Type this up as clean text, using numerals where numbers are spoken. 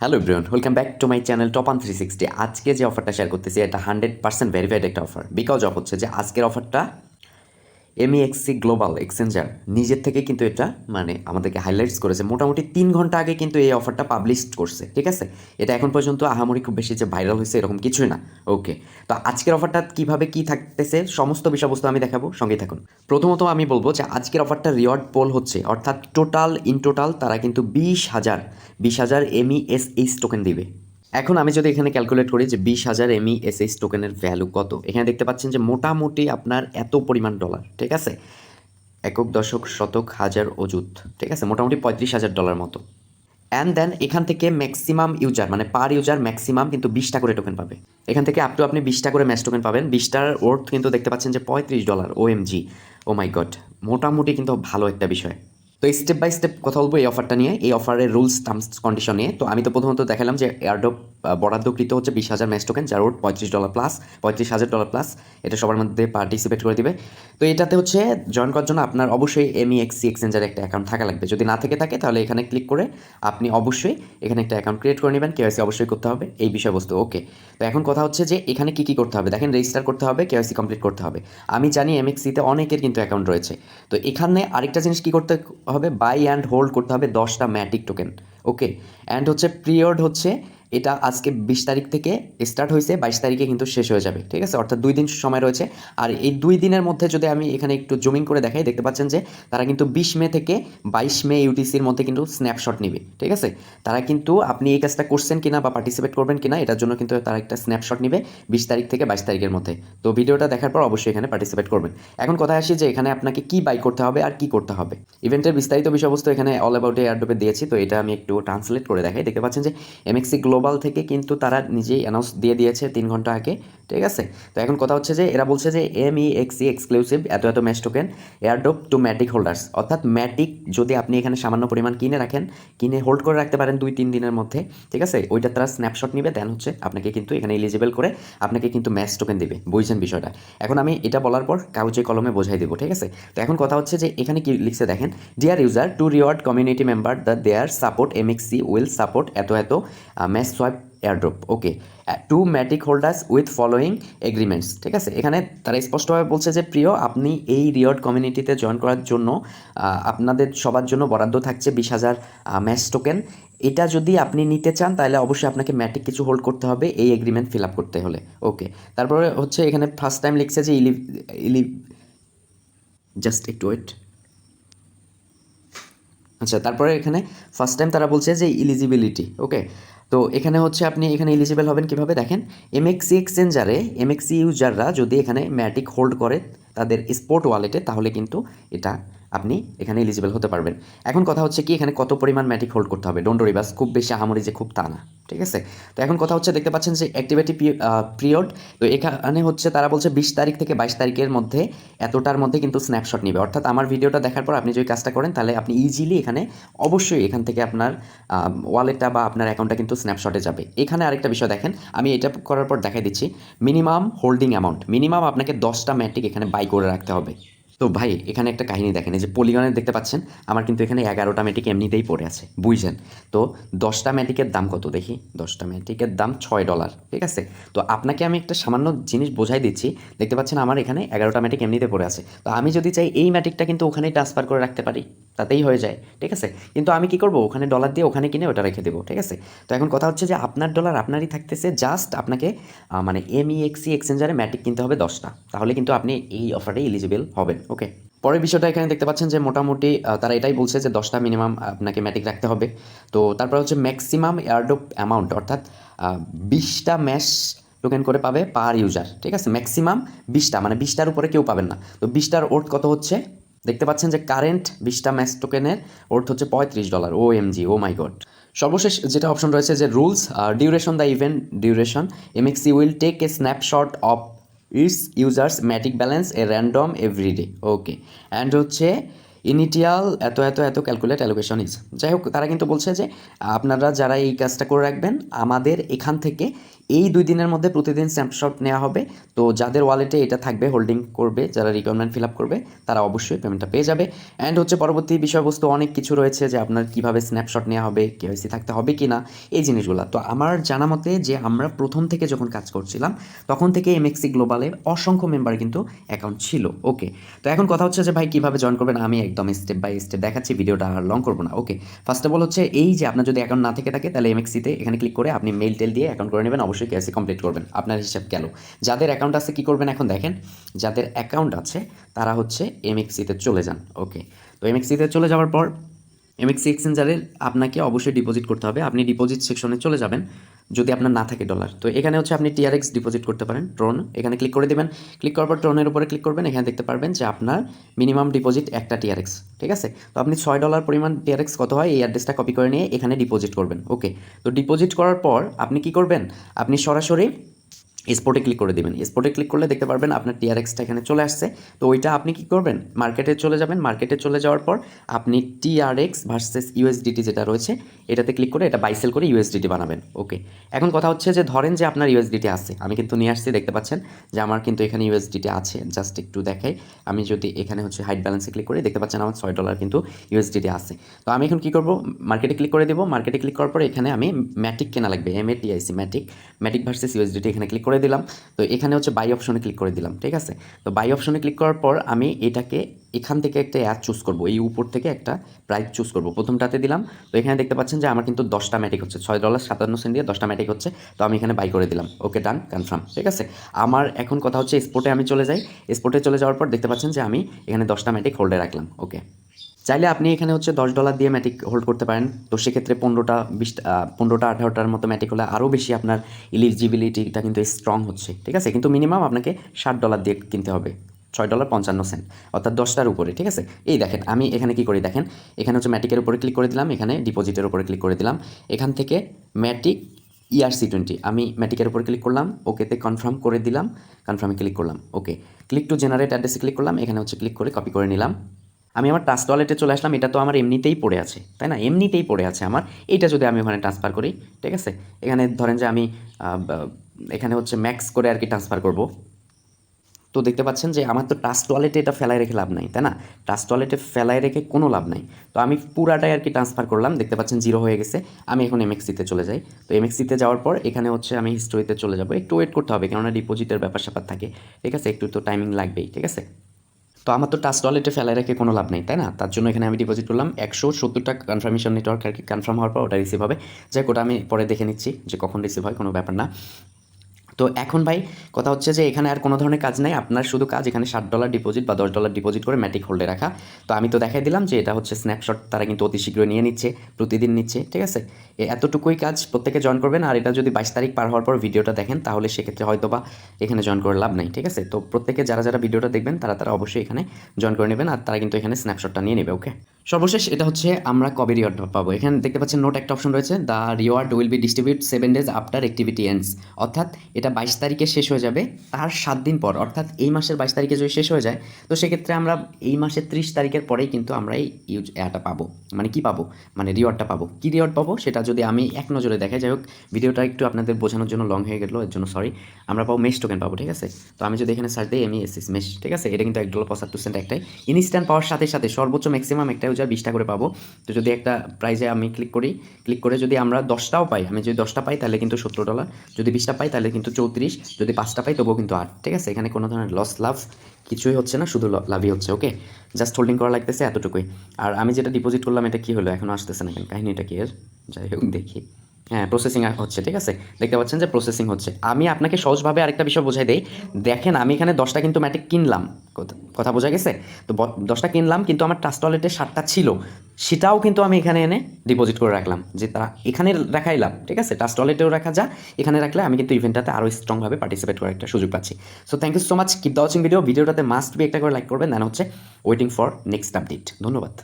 Hello everyone, welcome back to my channel top on 360। আজকে যে অফারটা শেয়ার করতেছি এটা 100% ভেরিফাইড একটা অফার। বিকজ অফ হচ্ছে যে আজকের অফারটা MEXC গ্লোবাল এক্সচেঞ্জার নিজের থেকে কিন্তু এটা আমাদেরকে হাইলাইটস করেছে। মোটামুটি 3 ঘন্টা আগে কিন্তু এই অফারটা পাবলিশ করছে, ঠিক আছে। এটা এখন পর্যন্ত আহামরি খুব বেশি যে ভাইরাল হয়েছে এরকম কিছুই না। ওকে, তো আজকের অফারটা কিভাবে কি থাকতেছে সমস্ত বিষয়বস্তু আমি দেখাবো, সঙ্গেই থাকুন। প্রথমত আমি বলবো যে আজকের অফারটা রিওয়ার্ড পোল হচ্ছে, অর্থাৎ টোটাল তারা কিন্তু 20,000 MESH টোকেন দিবে। এখন আমি যদি এখানে ক্যালকুলেট করি যে 20,000 MESH টোকেনের ভ্যালু কত, এখানে দেখতে পাচ্ছেন যে মোটামুটি আপনার এত পরিমাণ ডলার, ঠিক আছে। একক, দশক, শতক, হাজার, অযুত, ঠিক আছে, মোটামুটি $35,000 মতো। অ্যান্ড দেন এখান থেকে ম্যাক্সিমাম ইউজার পার ইউজার ম্যাক্সিমাম কিন্তু 20টা করে টোকেন পাবে। এখান থেকে আপ টু আপনি 20টা করে ম্যাচ টোকেন পাবেন। 20টার ওর্থ কিন্তু দেখতে পাচ্ছেন যে $35। OMG, ও মাই গড, মোটামুটি কিন্তু ভালো একটা বিষয়। তো স্টেপ বাই স্টেপ কথা বলবো এই অফারটা নিয়ে, এই অফারের রুলস টার্মস কন্ডিশন নিয়ে। তো আমি তো প্রথমত দেখালাম যে এয়ারড্রপ বরাদ্দকৃত হচ্ছে 20,000 ম্যাচ টোকেন, যার ওর $35+, প্লাস এটা সবার মধ্যে পার্টিসিপেট করে দিবে। তো এটাতে হচ্ছে জয়েন করার জন্য আপনার অবশ্যই MEXC এক্সচেঞ্জারে একটা অ্যাকাউন্ট থাকা লাগবে। যদি না থাকে তাহলে এখানে ক্লিক করে আপনি অবশ্যই এখানে একটা অ্যাকাউন্ট ক্রিয়েট করে নেবেন। KYC অবশ্যই করতে হবে, এই বিষয়বস্তু। ওকে, তো এখন কথা হচ্ছে যে এখানে কী করতে হবে দেখেন, রেজিস্টার করতে হবে, KYC কমপ্লিট করতে হবে। আমি জানি MEXC-তে অনেকের কিন্তু অ্যাকাউন্ট রয়েছে। তো এখানে আরেকটা জিনিস কী করতে হবে, বাই অ্যান্ড হোল্ড করতে হবে 10টা ম্যাটিক টোকেন। ওকে, অ্যান্ড হচ্ছে পিরিয়ড হচ্ছে এটা আজকে 20 তারিখ থেকে স্টার্ট হয়েছে, 22 তারিখে কিন্তু শেষ হয়ে যাবে, ঠিক আছে। অর্থাৎ 2 দিন সময় রয়েছে। আর এই 2 দিনের মধ্যে যদি আমি এখানে একটু জুমিং করে দেখাই, দেখতে পাচ্ছেন যে তারা কিন্তু 20 মে থেকে 22 মে UTC-র মধ্যে কিন্তু স্ন্যাপশট নেবে, ঠিক আছে। তারা কিন্তু আপনি এই কাজটা করছেন কিনা বা পার্টিসিপেট করবেন কিনা এটার জন্য কিন্তু তারা একটা স্ন্যাপশট নেবে 20 তারিখ থেকে 22 তারিখের মধ্যে। তো ভিডিওটা দেখার পর অবশ্যই এখানে পার্টিসিপেট করবেন। এখন কথা আসি যে এখানে আপনাকে কি বাই করতে হবে আর কি করতে হবে। ইভেন্টের বিস্তারিত বিষয়বস্তু এখানে অল অ্যাবাউট এয়ারড্রপে দিয়েছি। তো এটা আমি একটু ট্রান্সলেট করে দেখাই। দেখতে পাচ্ছেন যে MEXC গ্লোবাল থেকে কিন্তু তারা নিজেই অ্যানাউন্স দিয়ে দিয়েছে 3 ঘন্টা আগে, ঠিক আছে। তো এখন কথা হচ্ছে যে এরা বলছে যে MEXC এক্সক্লুসিভ এত match token airdrop to Matic holders, অর্থাৎ ম্যাটিক যদি আপনি এখানে সামান্য পরিমাণ কিনে হোল্ড করে রাখতে পারেন 2-3 দিনের মধ্যে, ঠিক আছে। ওইটা তারা স্ন্যাপশট নিবে, দেন হচ্ছে আপনাকে কিন্তু এখানে এলিজিবল করে আপনাকে কিন্তু ম্যাচ টোকেন দিবে। বুঝছেন বিষয়টা? এখন আমি এটা বলার পর কাগজে কলমে বোঝাই দেবো, ঠিক আছে। তো এখন কথা হচ্ছে যে এখানে কি লিখছে দেখেন, dear user, to reward community member the their support MEXC will support at match swipe airdrop. Okay, to Matic holders with following agreements, ঠিক আছে। এখানে তারা স্পষ্টভাবে বলছে যে প্রিয়, আপনি এই রিওয়ার্ড কমিউনিটিতে জয়েন করার জন্য আপনাদের সবার জন্য বরাদ্দ থাকছে 20,000 ম্যাচ টোকেন। এটা যদি আপনি নিতে চান তাহলে অবশ্যই আপনাকে ম্যাটিক কিছু হোল্ড করতে হবে এই এগ্রিমেন্ট ফিল আপ করতে হলে। ওকে, তারপরে হচ্ছে এখানে ফার্স্ট টাইম লিখছে যে জাস্ট একটু ওয়েট। আচ্ছা, তারপরে এখানে ফার্স্ট টাইম তারা বলছে যে ইলিজিবিলিটি। ওকে, তো এখানে হচ্ছে আপনি এখানে এলিজিবল হবেন কীভাবে দেখেন, MEXC এক্সচেঞ্জারে MEXC ইউজাররা যদি এখানে ম্যাটিক হোল্ড করে তাদের স্পোর্ট ওয়ালেটে, তাহলে কিন্তু এটা আপনি এখানে এলিজিবল হতে পারবেন। এখন কথা হচ্ছে কি, এখানে কত পরিমাণ ম্যাটিক হোল্ড করতে হবে, ডোন্ট ওয়ারি, বাস খুব বেশি আহামরি যে খুব তা না, ঠিক আছে। তো এখন কথা হচ্ছে দেখতে পাচ্ছেন যে অ্যাক্টিভিটি পিরিয়ড। তো এখানে হচ্ছে তারা বলছে 20 তারিখ থেকে 22 তারিখের মধ্যে এতটার মধ্যে কিন্তু স্ন্যাপশট নেবে। অর্থাৎ আমার ভিডিওটা দেখার পর আপনি যদি কাজটা করেন তাহলে আপনি ইজিলি এখানে অবশ্যই এখান থেকে আপনার ওয়ালেটটা বা আপনার অ্যাকাউন্টটা কিন্তু স্ন্যাপশটে যাবে। এখানে আরেকটা বিষয় দেখেন, আমি এটা করার পর দেখাই দিচ্ছি। মিনিমাম হোল্ডিং অ্যামাউন্ট, মিনিমাম আপনাকে 10টা ম্যাটিক এখানে বাই করে রাখতে হবে। তো ভাই এখানে একটা কাহিনী দেখেন, এই যে পলিগনে দেখতে পাচ্ছেন আমার কিন্তু এখানে 11টা ম্যাটিক এমনিতেই পড়ে আছে, বুঝছেন। তো 10টা ম্যাটিকের দাম কত দেখি, 10টা ম্যাটিকের দাম $6, ঠিক আছে। তো আপনাকে আমি একটা সামান্য জিনিস বোঝাই দিচ্ছি। দেখতে পাচ্ছেন আমার এখানে 11টা ম্যাটিক এমনিতে পড়ে আছে। তো আমি যদি চাই এই ম্যাটিকটা কিন্তু ওখানেই ট্রান্সফার করে রাখতে পারি, তাতেই হয়ে যায়, ঠিক আছে। কিন্তু আমি কি করব, ওখানে ডলার দিয়ে ওখানে কিনে ওটা রেখে দেবো, ঠিক আছে। তো এখন কথা হচ্ছে যে আপনার ডলার আপনারই থাকতেছে, জাস্ট আপনাকে MEXC এক্সচেঞ্জারে ম্যাটিক কিনতে হবে 10টা, তাহলে কিন্তু আপনি এই অফারে এলিজিবল হবেন। ওকে, পরের বিষয়টা এখানে দেখতে পাচ্ছেন যে মোটামুটি তারা এটাই বলছে যে 10টা মিনিমাম আপনাকে ম্যাটিক রাখতে হবে। তো তারপর হচ্ছে ম্যাক্সিমাম এয়ারড্রপ অ্যামাউন্ট, অর্থাৎ 20টা ম্যাশ টোকেন করে পাবে পার ইউজার, ঠিক আছে। ম্যাক্সিমাম 20টা, 20টার উপরে কেউ পাবেন না। তো 20টার ওর্থ কত হচ্ছে দেখতে পাচ্ছেন যে কারেন্ট 20টা ম্যাচ টোকেনের ওর্থ হচ্ছে $35। OMG, oh my God. সর্বশেষ যেটা অপশন রয়েছে যে rules duration, the event duration, MEXC will take a snapshot of its users Matic balance a random everyday. Okay, and হচ্ছে ইনিটিয়াল এত ক্যালকুলেট অ্যালোকেশন ইজ। যাই হোক, তারা কিন্তু বলছে যে আপনারা যারা এই কাজটা করে রাখবেন আমাদের এখান থেকে এই 2 দিনের মধ্যে প্রতিদিন স্ন্যাপশট নেওয়া হবে। তো যাদের ওয়ালেটে এটা থাকবে, হোল্ডিং করবে, যারা রিকোয়ারমেন্ট ফিল আপ করবে তারা অবশ্যই পেমেন্টটা পেয়ে যাবে। অ্যান্ড হচ্ছে পরবর্তী বিষয়বস্তু অনেক কিছু রয়েছে যে আপনার কীভাবে স্ন্যাপশট নেওয়া হবে, কেওয়াইসি থাকতে হবে কি না, এই জিনিসগুলো। তো আমার জানা মতে যে আমরা প্রথম থেকে যখন কাজ করছিলাম তখন থেকে MEXC গ্লোবালে অসংখ্য মেম্বার কিন্তু অ্যাকাউন্ট ছিল। ওকে, তো এখন কথা হচ্ছে যে ভাই কীভাবে জয়েন করবেন, আমি একদম স্টেপ বাই স্টেপ দেখাচ্ছি, ভিডিওটা আর লং করবো না। ওকে, ফার্স্ট অফ অল হচ্ছে এই যে আপনার যদি অ্যাকাউন্ট না থেকে থাকে তাহলে MEXC-তে এখানে ক্লিক করে আপনি মেল টেল দিয়ে অ্যাকাউন্ট করে নেবেন, অবশ্যই কেওয়াইসি কমপ্লিট করবেন, আপনার হিসাব গেল। যাদের অ্যাকাউন্ট আছে কী করবেন এখন দেখেন, যাদের অ্যাকাউন্ট আছে তারা হচ্ছে MEXC-তে চলে যান। ওকে, তো MEXC-তে চলে যাওয়ার পর MEXC এক্সচেঞ্জারে আপনাকে অবশ্যই ডিপোজিট করতে হবে। আপনি ডিপোজিট সেকশনে চলে যাবেন যদি আপনার না থাকে ডলার। তো এখানে হচ্ছে আপনি TRX ডিপোজিট করতে পারেন, ট্রন, এখানে ক্লিক করে দেবেন। ক্লিক করার পর ট্রনের উপরে ক্লিক করবেন, এখানে দেখতে পারবেন যে আপনার মিনিমাম ডিপোজিট একটা TRX, ঠিক আছে। তো আপনি $6 পরিমাণ TRX কত হয় এই অ্যাড্রেসটা কপি করে নিয়ে এখানে ডিপোজিট করবেন। ওকে, তো ডিপোজিট করার পর আপনি কি করবেন, আপনি সরাসরি স্পটে ক্লিক করে দেবেন। স্পটে ক্লিক করলে দেখতে পারবেন আপনার TRX-টা এখানে চলে আসছে। তো ওইটা আপনি কি করবেন, মার্কেটে চলে যাবেন। মার্কেটে চলে যাওয়ার পর আপনি TRX ভার্সেস USDT যেটা রয়েছে এটাতে ক্লিক করে এটা বাই সেল করে USDT বানাবেন। ওকে, এখন কথা হচ্ছে যে ধরেন যে আপনার USDT আছে, আমি কিন্তু নিয়ে আসছি, দেখতে পাচ্ছেন যে আমার কিন্তু এখানে USDT আছে। জাস্ট একটু দেখাই, আমি যদি এখানে হচ্ছে হাইড ব্যালেন্সে ক্লিক করি দেখতে পাচ্ছেন আমার $6 কিন্তু USDT আছে। তো আমি এখন কী করবো, মার্কেটে ক্লিক করে দেবো। মার্কেটে ক্লিক করার পর এখানে আমি ম্যাটিক কেনা লাগবে, MATIC, ম্যাটিক ভার্সেস USDT এখানে ক্লিক করে দিলাম। তো এখানে হচ্ছে বাই অপশনে ক্লিক করে দিলাম, ঠিক আছে। তো বাই অপশনে ক্লিক করার পর আমি এটাকে এখান থেকে একটা অ্যাড চুজ করব, এই উপর থেকে একটা প্রাইস চুজ করব, প্রথমটাতে দিলাম। তো এখানে দেখতে পাচ্ছেন যে আমার কিন্তু 10টা ম্যাটিক হচ্ছে, $6.57 দিয়ে 10টা ম্যাটিক হচ্ছে। তো আমি এখানে বাই করে দিলাম। ওকে, ডান, কনফার্ম, ঠিক আছে। আমার এখন কথা হচ্ছে স্পটে আমি চলে যাই। স্পটে চলে যাওয়ার পর দেখতে পাচ্ছেন যে আমি এখানে 10টা ম্যাটিক হোল্ডে রাখলাম। ওকে, চাইলে আপনি এখানে হচ্ছে $10 দিয়ে ম্যাটিক হোল্ড করতে পারেন। তো সেক্ষেত্রে 15টা 18টার মতো ম্যাটিক হলে আরও বেশি আপনার ইলিজিবিলিটিটা কিন্তু স্ট্রং হচ্ছে, ঠিক আছে। কিন্তু মিনিমাম আপনাকে $60 দিয়ে কিনতে হবে, $6.55, অর্থাৎ 10টার উপরে, ঠিক আছে। এই দেখেন আমি এখানে কি করি দেখেন, এখানে হচ্ছে ম্যাটিকের উপরে ক্লিক করে দিলাম, এখানে ডিপোজিটের উপরে ক্লিক করে দিলাম। এখান থেকে ম্যাটিক ERC20 আমি ম্যাটিকের উপর ক্লিক করলাম, ওকেতে কনফার্ম করে দিলাম, কনফার্মে ক্লিক করলাম। ওকে, ক্লিক টু জেনারেট অ্যাড্রেসে ক্লিক করলাম, এখানে হচ্ছে ক্লিক করে কপি করে নিলাম। আমি আমার ট্রাস্ট ওয়ালেটে চলে আসলাম। এটা তো আমার এমনিতেই পড়ে আছে, তাই না, এমনিতেই পড়ে আছে আমার। এইটা যদি আমি ওখানে ট্রান্সফার করি, ঠিক আছে, এখানে ধরেন যে আমি এখানে হচ্ছে ম্যাক্স করে আর কি ট্রান্সফার করব। তো দেখতে পাচ্ছেন যে আমার তো ট্রাস্ট ওয়ালেটে এটা ফেলায় রেখে লাভ নাই, তাই না, ট্রাস্ট ওয়ালেটে ফেলায় রেখে কোনো লাভ নাই। তো আমি পুরাটাই আর কি ট্রান্সফার করলাম, দেখতে পাচ্ছেন 0 হয়ে গেছে। আমি এখন MEXC-তে চলে যাই। তো MEXC-তে যাওয়ার পর এখানে হচ্ছে আমি হিস্টোরিতে চলে যাব। একটু ওয়েট করতে হবে কেননা ডিপোজিটের ব্যাপার স্যাপার থাকে, ঠিক আছে, একটু তো টাইমিং লাগবেই, ঠিক আছে। তো আমার তো ট্রাস্ট ওয়ালেটে ফেলায় রেখে কোনো লাভ নেই, তাই না, তার জন্য এখানে আমি ডিপোজিট করলাম 170 টাকা। কনফার্মেশন নেটওয়ার্ক আর কি কনফার্ম হওয়ার পর ওটা রিসিভ হবে। যাই ওটা আমি পরে দেখে নিচ্ছি যে কখন রিসিভ হয়, কোনো ব্যাপার না। তো এখন ভাই কথা হচ্ছে যে এখানে আর কোনো ধরনের কাজ নাই, আপনার শুধু কাজ এখানে $60 ডিপোজিট বা $10 ডিপোজিট করে ম্যাটিক হোল্ডে রাখা। তো আমি তো দেখাই দিলাম যে এটা হচ্ছে স্ন্যাপশট, তারা কিন্তু অতি শীঘ্রই নিয়ে নিচ্ছে, প্রতিদিন নিচ্ছে, ঠিক আছে। এতটুকুই কাজ, প্রত্যেকে জয়েন করবেন। আর এটা যদি 22 তারিখ পার হওয়ার পর ভিডিওটা দেখেন তাহলে সেক্ষেত্রে হয়তো বা এখানে জয়েন করে লাভ নাই, ঠিক আছে। তো প্রত্যেকে যারা যারা ভিডিওটা দেখবেন তারা অবশ্যই এখানে জয়েন করে নেবেন, আর তারা কিন্তু এখানে স্ন্যাপশটটা নিয়ে নেবে। ওকে, সর্বশেষ এটা হচ্ছে আমরা কবে রিওয়ার্ড পাবো। এখানে দেখতে পাচ্ছেন নোট একটা অপশন রয়েছে, the reward will be distribute 7 days after activity ends, অর্থাৎ এটা 22 তারিখে শেষ হয়ে যাবে, তার 7 দিন পর, অর্থাৎ এই মাসের 22 তারিখে যদি শেষ হয়ে যায় তো সেক্ষেত্রে আমরা এই মাসের 30 তারিখের পরেই কিন্তু আমরা এই এটা পাবো। মানে কি পাবো, মানে রিওয়ার্ডটা পাবো। কি রিওয়ার্ড পাবো সেটা যদি আমি এক নজরে দেখাই, যাই হোক ভিডিওটা একটু আপনাদের বোঝানোর জন্য লং হয়ে গেলো, এর জন্য সরি। আমরা পাবো মেশ টোকেন পাবো, ঠিক আছে। তো আমি যদি এখানে সার্চ দিই MESC মেশ, ঠিক আছে, এটা কিন্তু $1.75 একটাই। ইনস্ট্যান্ট পাওয়ার সাথে সাথে সর্বোচ্চ ম্যাক্সিমাম একটা ইউজার 20টা করে পাবো। তো যদি একটা প্রাইজে আমি ক্লিক করি, ক্লিক করে যদি আমরা 10টাও পাই, আমি যদি 10টা পাই তাহলে কিন্তু $17, যদি 20টা পাই তাহলে কিন্তু 34, যদি 5টা পাই তবুও কিন্তু 8, ঠিক আছে। এখানে কোনো ধরনের লস লাভ কিছুই হচ্ছে না, শুধু লাভই হচ্ছে। ওকে, জাস্ট হোল্ডিং করা লাগতেছে এতটুকুই। আর আমি যেটা ডিপোজিট করলাম এটা কি হলো, এখনও আসতেছে না কেন, কাহিনিটা কি এর, যাই হোক দেখি। হ্যাঁ, প্রসেসিং হচ্ছে, ঠিক আছে, দেখতে পাচ্ছেন যে প্রসেসিং হচ্ছে। আমি আপনাকে সহজভাবে আরেকটা বিষয় বোঝাই দেই, দেখেন আমি এখানে 10টা কিন্তু ম্যাটিক কিনলাম, কথা বোঝা গেছে। তো 10টা কিনলাম কিন্তু আমার ট্রাস্ট ওয়ালেটে 7টা ছিল, সেটাও কিন্তু আমি এখানে এনে ডিপোজিট করে রাখলাম, যে তারা এখানে রাখাইলাম, ঠিক আছে, ট্রাস্ট ওয়ালেটেও রাখা যা, এখানে রাখলে আমি কিন্তু ইভেন্টটাতে আরও স্ট্রংভাবে পার্টিসিপেট করার একটা সুযোগ পাচ্ছি। So thank you so much, keep the watching ভিডিওটাতে মাস্ট বি একটা করে লাইক করবেন, দেন হচ্ছে ওয়েটিং ফর নেক্সট আপডেট। ধন্যবাদ।